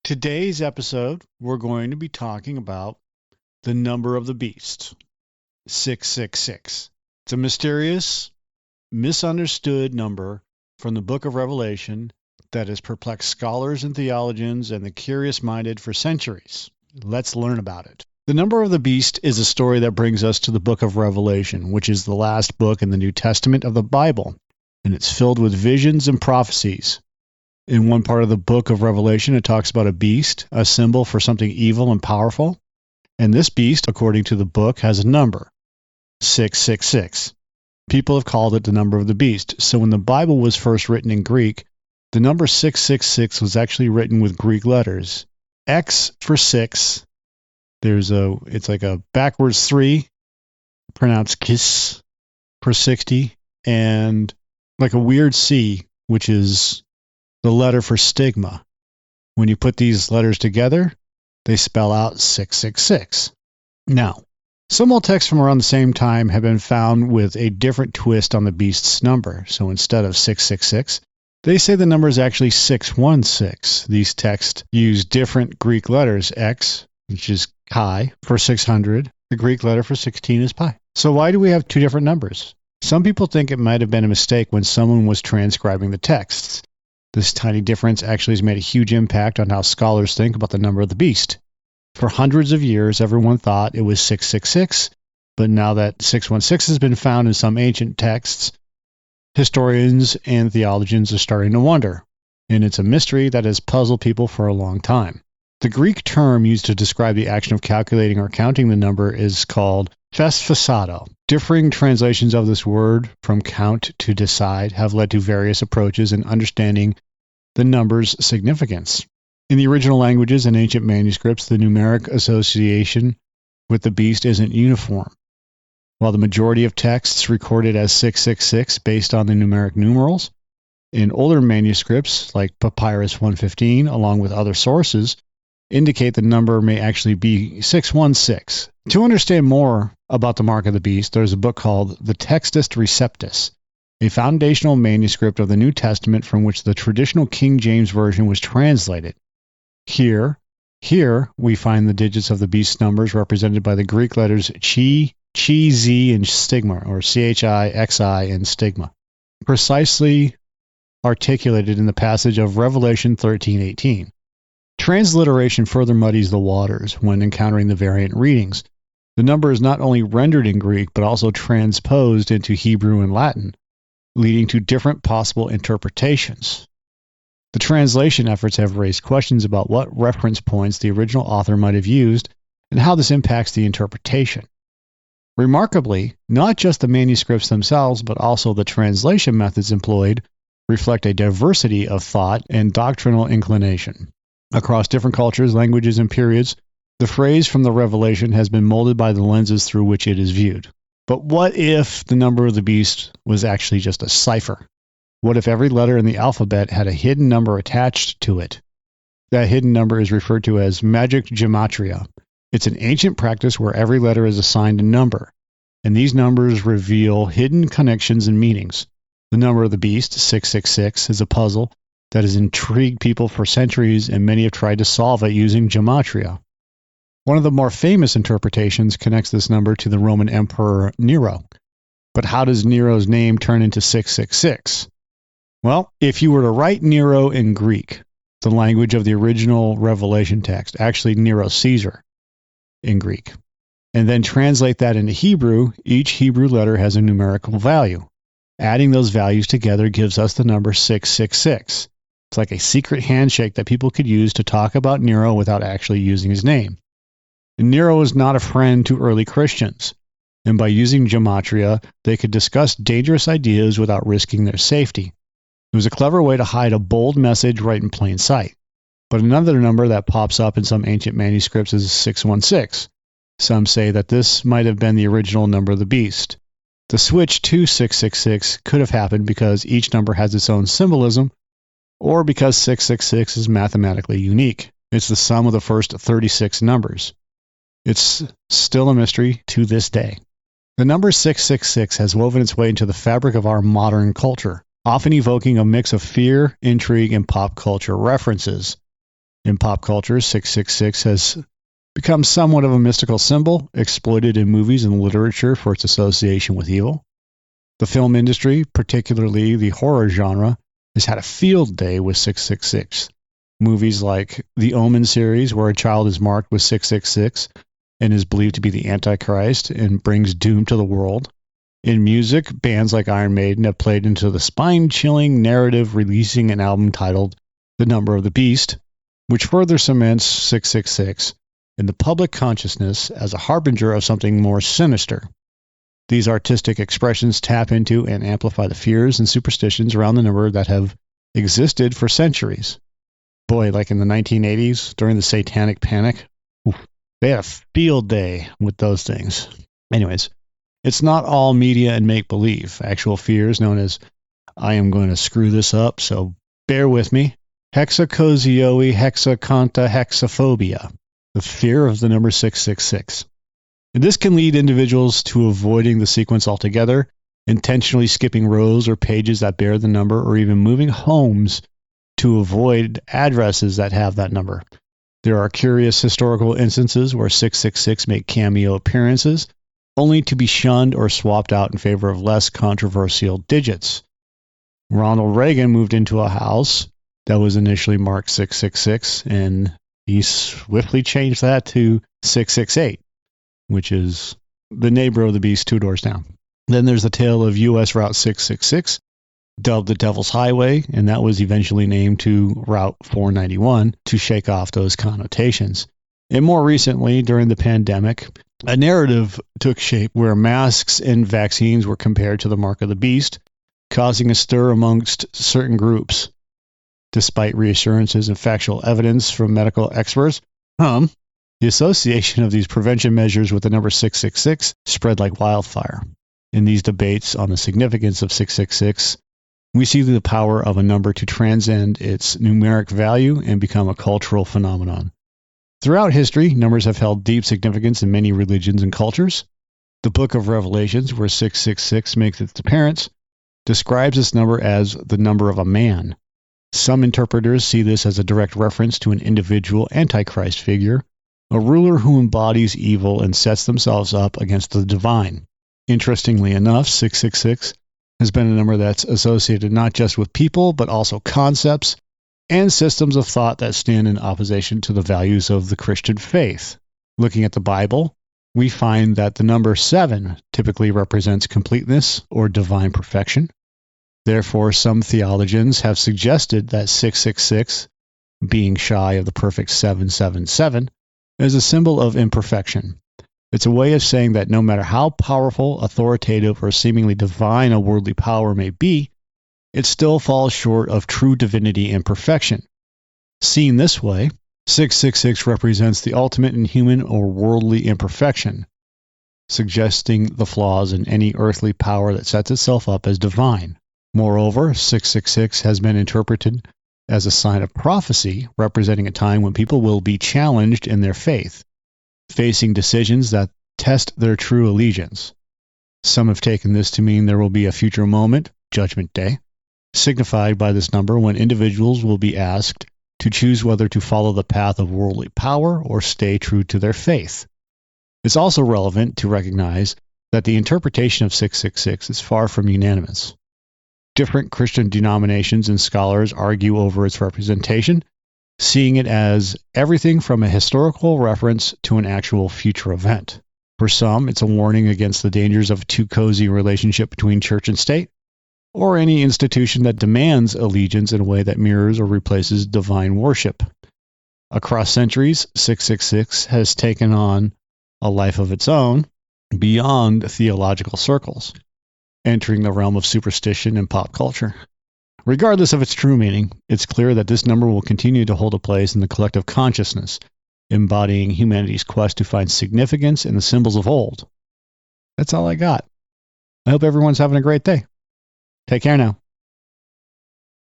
Today's episode, we're going to be talking about the number of the beast, 666. It's a mysterious, misunderstood number from the book of Revelation that has perplexed scholars and theologians and the curious-minded for centuries. Let's learn about it. The number of the beast is a story that brings us to the book of Revelation, which is the last book in the New Testament of the Bible, and it's filled with visions and prophecies. In one part of the book of Revelation, it talks about a beast, a symbol for something evil and powerful. And this beast, according to the book, has a number, 666. People have called it the number of the beast. So when the Bible was first written in Greek, the number 666 was actually written with Greek letters. X for 6. It's like a backwards 3, pronounced kiss, for 60, and like a weird C, which is the letter for stigma. When you put these letters together, they spell out 666. Now, some old texts from around the same time have been found with a different twist on the beast's number. So instead of 666, they say the number is actually 616. These texts use different Greek letters. X, which is chi, for 600. The Greek letter for 16 is pi. So why do we have two different numbers? Some people think it might have been a mistake when someone was transcribing the texts. This tiny difference actually has made a huge impact on how scholars think about the number of the beast. For hundreds of years, everyone thought it was 666, but now that 616 has been found in some ancient texts, historians and theologians are starting to wonder, and it's a mystery that has puzzled people for a long time. The Greek term used to describe the action of calculating or counting the number is called phesphosado. Differing translations of this word, from count to decide, have led to various approaches in understanding the number's significance. In the original languages and ancient manuscripts, the numeric association with the beast isn't uniform. While the majority of texts recorded as 666 based on the numeric numerals, in older manuscripts like Papyrus 115, along with other sources, indicate the number may actually be 616. To understand more about the mark of the beast, there's a book called the Textus Receptus, a foundational manuscript of the New Testament from which the traditional King James Version was translated. Here we find the digits of the beast's numbers represented by the Greek letters chi, z, and stigma, or chi, xi, and stigma, precisely articulated in the passage of Revelation 13:18. Transliteration further muddies the waters when encountering the variant readings. The number is not only rendered in Greek, but also transposed into Hebrew and Latin, leading to different possible interpretations. The translation efforts have raised questions about what reference points the original author might have used and how this impacts the interpretation. Remarkably, not just the manuscripts themselves, but also the translation methods employed reflect a diversity of thought and doctrinal inclination. Across different cultures, languages, and periods, the phrase from the Revelation has been molded by the lenses through which it is viewed. But what if the number of the beast was actually just a cipher? What if every letter in the alphabet had a hidden number attached to it? That hidden number is referred to as magic-gematria. It's an ancient practice where every letter is assigned a number, and these numbers reveal hidden connections and meanings. The number of the beast, 666, is a puzzle that has intrigued people for centuries, and many have tried to solve it using gematria. One of the more famous interpretations connects this number to the Roman Emperor Nero. But how does Nero's name turn into 666? Well, if you were to write Nero in Greek, the language of the original Revelation text, actually Nero Caesar in Greek, and then translate that into Hebrew, each Hebrew letter has a numerical value. Adding those values together gives us the number 666. It's like a secret handshake that people could use to talk about Nero without actually using his name. And Nero was not a friend to early Christians, and by using gematria, they could discuss dangerous ideas without risking their safety. It was a clever way to hide a bold message right in plain sight. But another number that pops up in some ancient manuscripts is 616. Some say that this might have been the original number of the beast. The switch to 666 could have happened because each number has its own symbolism, or because 666 is mathematically unique. It's the sum of the first 36 numbers. It's still a mystery to this day. The number 666 has woven its way into the fabric of our modern culture, often evoking a mix of fear, intrigue, and pop culture references. In pop culture, 666 has become somewhat of a mystical symbol, exploited in movies and literature for its association with evil. The film industry, particularly the horror genre, has had a field day with 666. Movies like the Omen series, where a child is marked with 666 and is believed to be the Antichrist and brings doom to the world. In music, bands like Iron Maiden have played into the spine-chilling narrative, releasing an album titled The Number of the Beast, which further cements 666 in the public consciousness as a harbinger of something more sinister. These artistic expressions tap into and amplify the fears and superstitions around the number that have existed for centuries. Boy, like in the 1980s, during the Satanic Panic, they had a field day with those things. Anyways, it's not all media and make-believe. Actual fears known as, I am going to screw this up, so bear with me, hexacosioe hexaconta hexaphobia, the fear of the number 666. And this can lead individuals to avoiding the sequence altogether, intentionally skipping rows or pages that bear the number, or even moving homes to avoid addresses that have that number. There are curious historical instances where 666 make cameo appearances, only to be shunned or swapped out in favor of less controversial digits. Ronald Reagan moved into a house that was initially marked 666, and he swiftly changed that to 668. Which is the neighbor of the beast 2 doors down. Then there's the tale of U.S. Route 666, dubbed the Devil's Highway, and that was eventually named to Route 491 to shake off those connotations. And more recently, during the pandemic, a narrative took shape where masks and vaccines were compared to the mark of the beast, causing a stir amongst certain groups. Despite reassurances and factual evidence from medical experts, the association of these prevention measures with the number 666 spread like wildfire. In these debates on the significance of 666, we see the power of a number to transcend its numeric value and become a cultural phenomenon. Throughout history, numbers have held deep significance in many religions and cultures. The Book of Revelations, where 666 makes its appearance, describes this number as the number of a man. Some interpreters see this as a direct reference to an individual Antichrist figure, a ruler who embodies evil and sets themselves up against the divine. Interestingly enough, 666 has been a number that's associated not just with people, but also concepts and systems of thought that stand in opposition to the values of the Christian faith. Looking at the Bible, we find that the number 7 typically represents completeness or divine perfection. Therefore, some theologians have suggested that 666, being shy of the perfect 777, is a symbol of imperfection. It's a way of saying that no matter how powerful, authoritative, or seemingly divine a worldly power may be, it still falls short of true divinity and perfection. Seen this way, 666 represents the ultimate in human or worldly imperfection, suggesting the flaws in any earthly power that sets itself up as divine. Moreover, 666 has been interpreted as a sign of prophecy, representing a time when people will be challenged in their faith, facing decisions that test their true allegiance. Some have taken this to mean there will be a future moment, Judgment Day, signified by this number when individuals will be asked to choose whether to follow the path of worldly power or stay true to their faith. It's also relevant to recognize that the interpretation of 666 is far from unanimous. Different Christian denominations and scholars argue over its representation, seeing it as everything from a historical reference to an actual future event. For some, it's a warning against the dangers of a too cozy relationship between church and state, or any institution that demands allegiance in a way that mirrors or replaces divine worship. Across centuries, 666 has taken on a life of its own beyond theological circles, entering the realm of superstition and pop culture. Regardless of its true meaning, it's clear that this number will continue to hold a place in the collective consciousness, embodying humanity's quest to find significance in the symbols of old. That's all I got. I hope everyone's having a great day. Take care now.